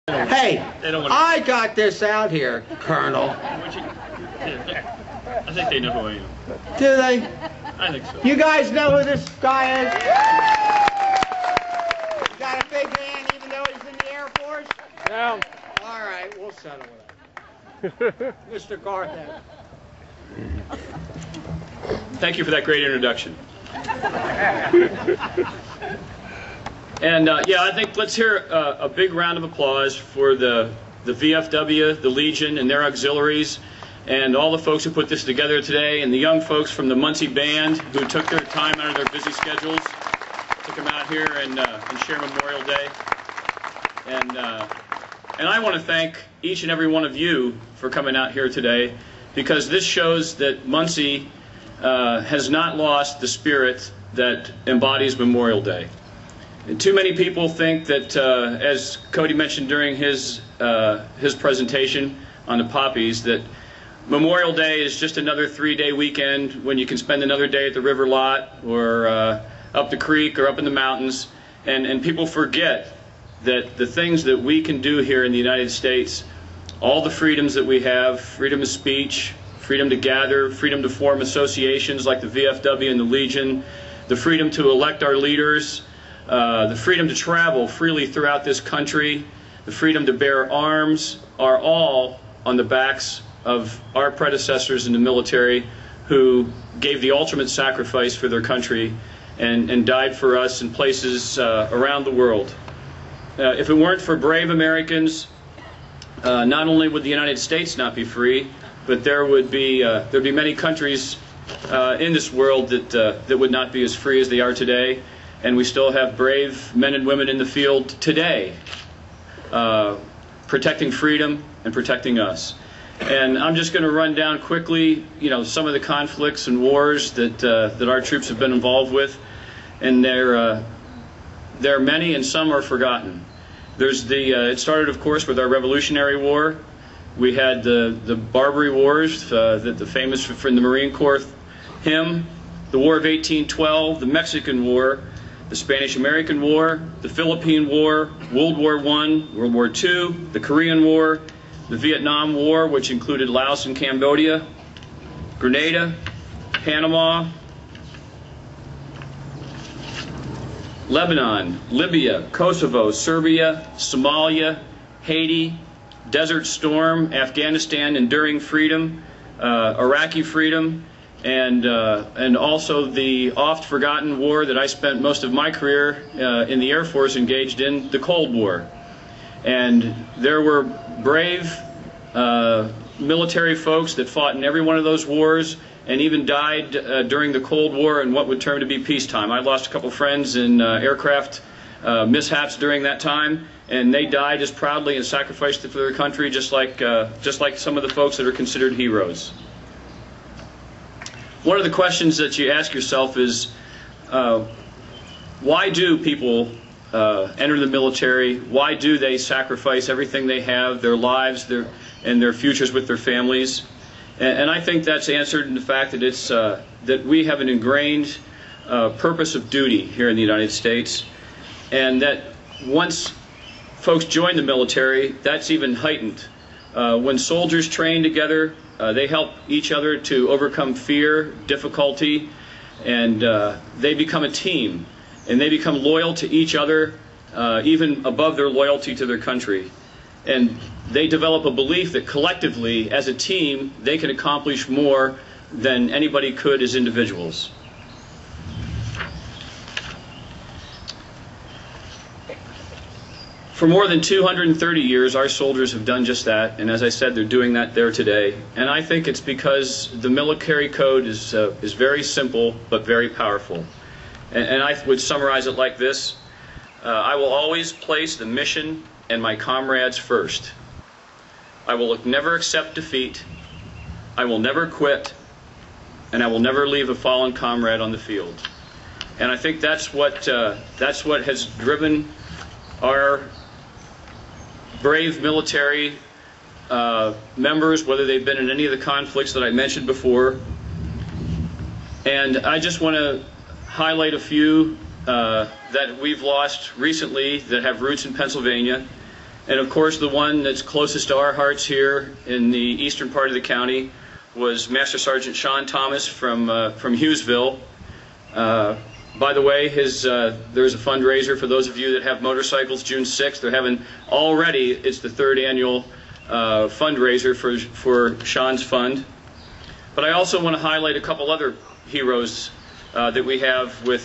Hey, I got this out here, Colonel. I think they know who I am. Do they? I think so. You guys know who this guy is? Got a big hand even though he's in the Air Force? No. All right, we'll settle with that. Mr. Garth Everett. Thank you for that great introduction. And yeah, I think let's hear a big round of applause for the VFW, the Legion, and their auxiliaries, and all the folks who put this together today, and the young folks from the Muncy Band who took their time out of their busy schedules to come out here and share Memorial Day. And I want to thank each and every one of you for coming out here today, because this shows that Muncy has not lost the spirit that embodies Memorial Day. Too many people think that, as Cody mentioned during his presentation on the poppies, that Memorial Day is just another 3-day weekend when you can spend another day at the river lot or up the creek or up in the mountains, and people forget that the things that we can do here in the United States, all the freedoms that we have, freedom of speech, freedom to gather, freedom to form associations like the VFW and the Legion, the freedom to elect our leaders, the freedom to travel freely throughout this country, the freedom to bear arms, are all on the backs of our predecessors in the military who gave the ultimate sacrifice for their country and died for us in places around the world. If it weren't for brave Americans, not only would the United States not be free, but there'd be many countries in this world that would not be as free as they are today. And we still have brave men and women in the field today protecting freedom and protecting us. And I'm just going to run down quickly, some of the conflicts and wars that our troops have been involved with. And there are many, and some are forgotten. There's it started, of course, with our Revolutionary War. We had the Barbary Wars, the famous from the Marine Corps hymn, the War of 1812, the Mexican War, the Spanish-American War, the Philippine War, World War I, World War II, the Korean War, the Vietnam War, which included Laos and Cambodia, Grenada, Panama, Lebanon, Libya, Kosovo, Serbia, Somalia, Haiti, Desert Storm, Afghanistan, Enduring Freedom, Iraqi Freedom, and also the oft-forgotten war that I spent most of my career in the Air Force engaged in, the Cold War. And there were brave military folks that fought in every one of those wars and even died during the Cold War in what would term to be peacetime. I lost a couple friends in aircraft mishaps during that time, and they died as proudly and sacrificed it for their country, just like some of the folks that are considered heroes. One of the questions that you ask yourself is, why do people enter the military? Why do they sacrifice everything they have, their lives, and their futures with their families? And I think that's answered in the fact that it's that we have an ingrained purpose of duty here in the United States, and that once folks join the military, that's even heightened. When soldiers train together, they help each other to overcome fear, difficulty, and they become a team, and they become loyal to each other, even above their loyalty to their country. And they develop a belief that collectively, as a team, they can accomplish more than anybody could as individuals. For more than 230 years, our soldiers have done just that, and as I said, they're doing that there today. And I think it's because the military code is very simple but very powerful. And I would summarize it like this: I will always place the mission and my comrades first. I will never accept defeat. I will never quit, and I will never leave a fallen comrade on the field. And I think that's what has driven our brave military members, whether they've been in any of the conflicts that I mentioned before. And I just want to highlight a few that we've lost recently that have roots in Pennsylvania. And of course, the one that's closest to our hearts here in the eastern part of the county was Master Sergeant Sean Thomas from Hughesville. By the way, there's a fundraiser for those of you that have motorcycles, June 6th. They're having already, it's the 3rd annual fundraiser for Sean's Fund. But I also want to highlight a couple other heroes that we have with